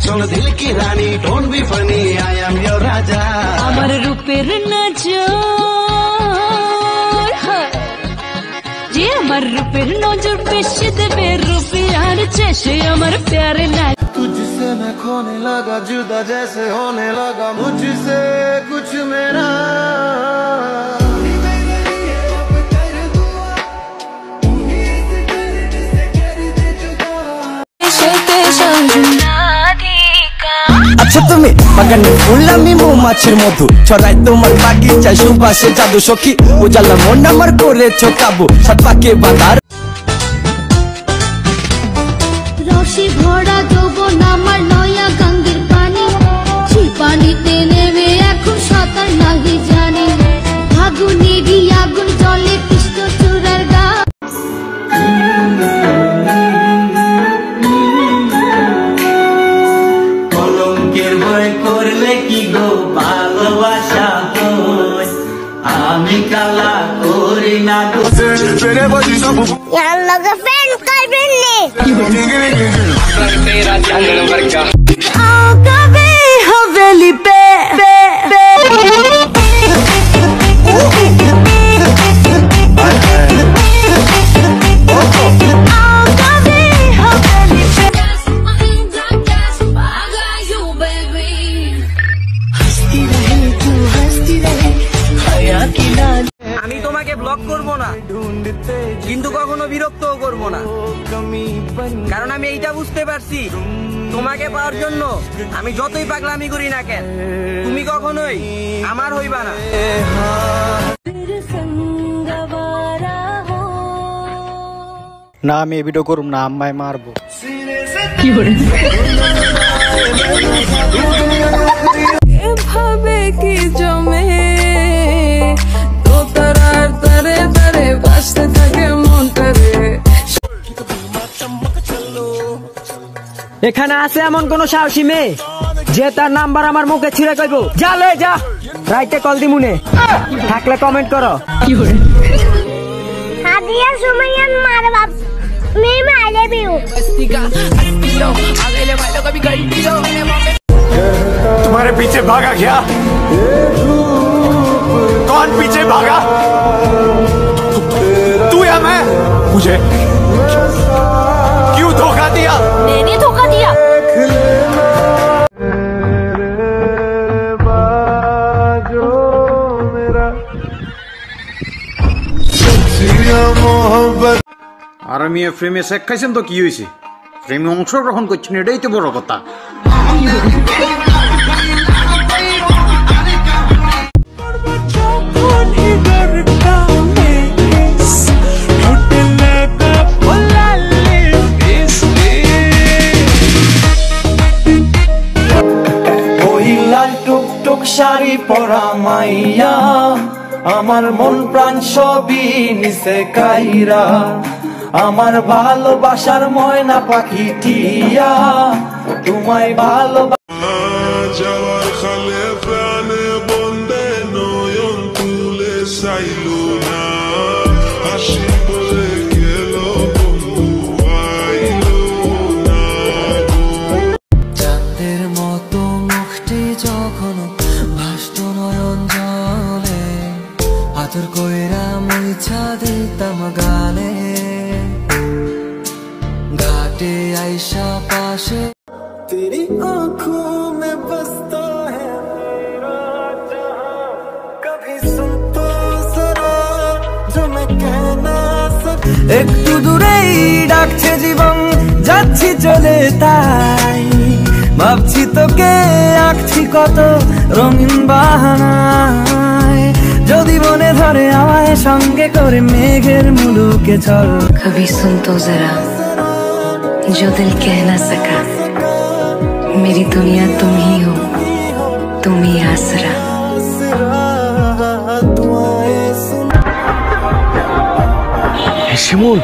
सुन दिल की रानी don't be funny I am your raja আমার রূপের নজর যে আমার রূপের নজর পেশে দেবে রূপিয়ার চেয়ে আমার প্যারে না तुझसे मैं खोने लगा जुदा जैसे होने लगा मुझसे कुछ मेरा আচ্ছা তুমি বাগানে ফুল আমি মৌমাছির মধু ছড়াই তোমার বাগিচায় সুবাসে জাদু সখী উজালা মন আমার করেছ কাবু সাত পাকে বাঁধার রসে ভরা যৌবন আমার নয়া গঙ্গের পানি সেই পানিতে নেমে এখন সাঁতার নাহি জানি ফাগুনেরই আগুন জলে কৃষ্ণ চূড়ার গা কলঙ্কের ভয় করলে কি গো ভালোবাসা হয় আমি কালা করি না গো यार लगा फैन करबेन ने आओ कभी हवेली पे আমি তোমাকে ব্লক করব না কিন্তু কখনো বিরক্তও করব না কারণ আমি এইটা বুঝতে পারছি তোমাকে পাওয়ার জন্য আমি যতই পাগলামি করি না কেন তুমি কখনোই আমার হইবা না না আমি এই ভিডিও করব না আম্মায় মারবো কি করে এভাবে কি জমে তো তারার তারে তারে বাসতে থাকে মনটারে এখানে আছে এমন কোন সাহসী মেয়ে যে তার নাম্বার আমার মুখে ছিঁড়ে কইব যা লয়ে যা রাইটে কল দিমুনে থাকলে কমেন্ট করো কি করে সাদিয়া সুমাইয়ান মার বাপ मैं आई लव यू तुम्हारे पीछे भागा क्या कौन पीछे भागा तू या मैं मुझे क्यों धोखा दिया मैंने धोखा दिया আর আমি ফ্রেমে শেখ খাইছেন তো কি হয়েছে ফ্রেমে অংশগ্রহণ করছেন এটাই তো বড় কথা ওই লাল টুকটুক শাড়ি পরা মাইয়া আমার মন প্রাণ সবই নিছে কাইরা আমার ভালোবাসার ময়না পাখি টিয়া তোমায় যাওয়ার খালে প্রাণে বন্দে নয়ন তুলে চাইলো না হাসি বলে গেল বন্ধু আইলো না চাঁদের মতো মুখটি যখন ভাসত নয়ন জলে আদর কইরা মুইছা দিতাম গালে घाटे आयशा पाशे तेरी आंखों में बसता है मेरा जहां कभी सुन तो जरा जो मैं कहना सकूं একটু দূরেই ডাকছে জীবন যাচ্ছি চলে তাই ভাবছি তোকে আঁকছি কত রঙিন বাহানায় যদি মনে ধরে আমায় সঙ্গে করে মেঘের মুলুকে চল कभी सुन तो जरा जो दिल कह ना सका मेरी दुनिया तुम ही हो तुम ही आसरा শিমুল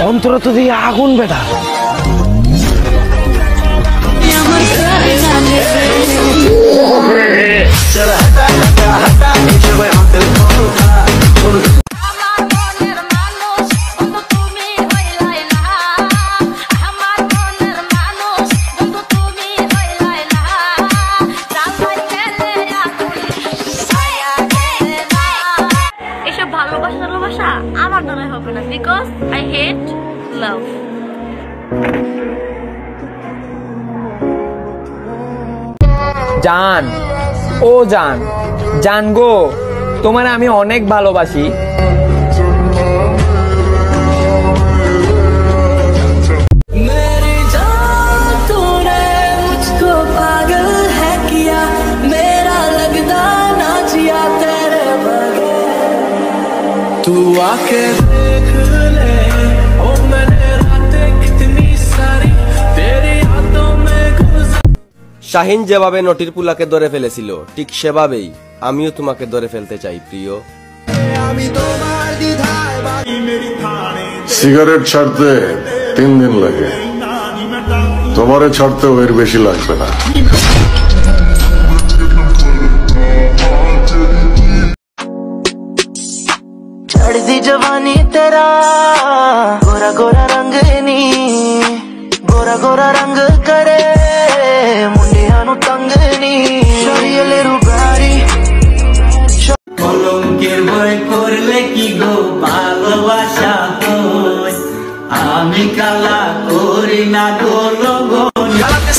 অন্তর তো দিয়ে আগুন বেটা জান, ও জান, জান গো, তোমার আমি অনেক ভালোবাসি। तू आके देख ले ओ मैंने रातें कितनी सारी तेरी यादों में गुजार। শাহিন যেভাবে নটির পুলাকে ধরে ফেলেছিল ঠিক সেভাবেই আমিও তোমাকে ধরে ফেলতে চাই প্রিয়। সিগারেট ছাড়তে 3 দিন লাগে, তোমারে ছাড়তেও এর বেশি লাগবে না। चढ़दी जवानी तेरा गोरा गोरा रंग नी, गोरा गोरा रंग करे मुंडिया नु तंग नी। शरीले रुबारी कलंकेर भय करले की गो भालोबासा होय आमी काला करी ना गो लगन।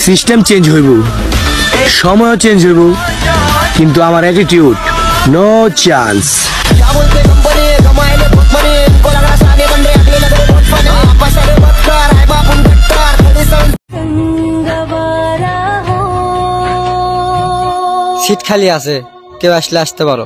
সিস্টেম চেঞ্জ হইব, সময় চেঞ্জ হইব, কিন্তু আমার অ্যাটিটিউড নো চান্স। সিট খালি আছে, কেউ আসলে আসতে পারো।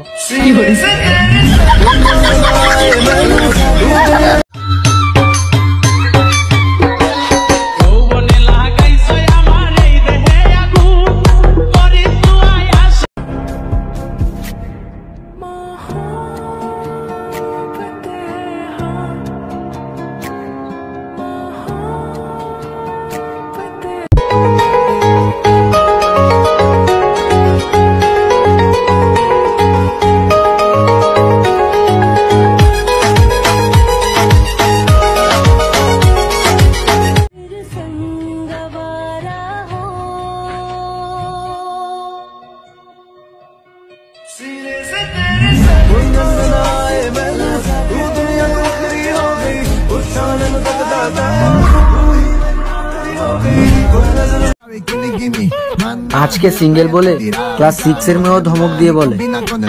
আজকে সিঙ্গেল বলে ক্লাস 6 এর মেয়েও ধমক দিয়ে বলে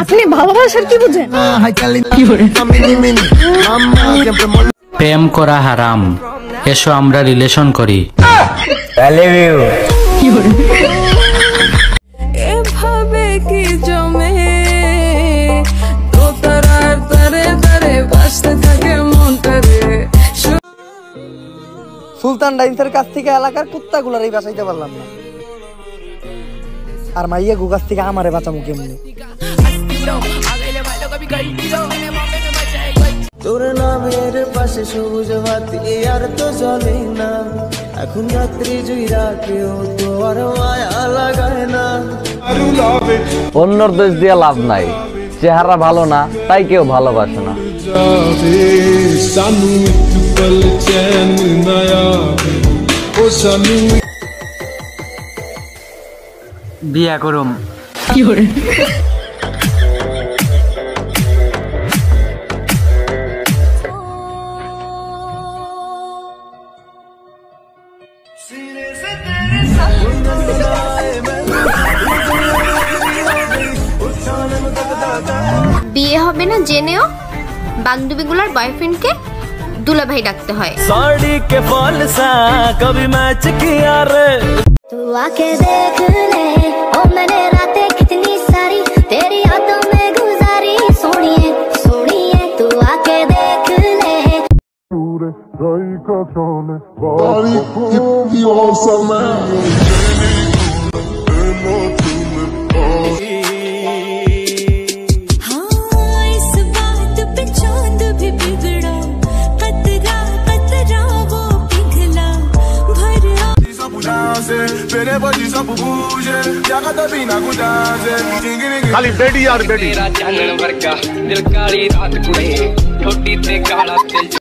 আপনি ভালোবাসার কি বুঝেন? প্রেম করা হারাম, এসো আমরা রিলেশন করি। এভাবে কি জমে দোতারার তারে তারে বাসতে থাকে মনটারে। সুলতান ডাইন্সের কাছ থেকে এলাকার কুত্তাগুলারই বাঁচাইতে পারলাম না, আর মাইয়া গুগাস থেকে আমারে বাঁচামু কেমনে? তোর নামের পাশে সবুজ বাতি আর তো চলে না, এখন রাত্রি জুইরা কেউ তো আর মায়া লাগায় না। অন্যর দোষ দিয়ে লাভ নাই, চেহারা ভালো না তাই কেউ ভালোবাসে না। বিয়া করুম। বিয়ে হবে না জেনেও বান্ধবীগুলার বয়ফ্রেন্ডকে দুলাভাই ডাকতে হয়। साड़ी के फॉल सा कभी मैच किया रे। तू आके देख ले ओ मैंने रातें कितनी सारी तेरी यादों में गुजारी। सोनिए सोनिए तू आके देख ले। खाली बेटी यार बेटी।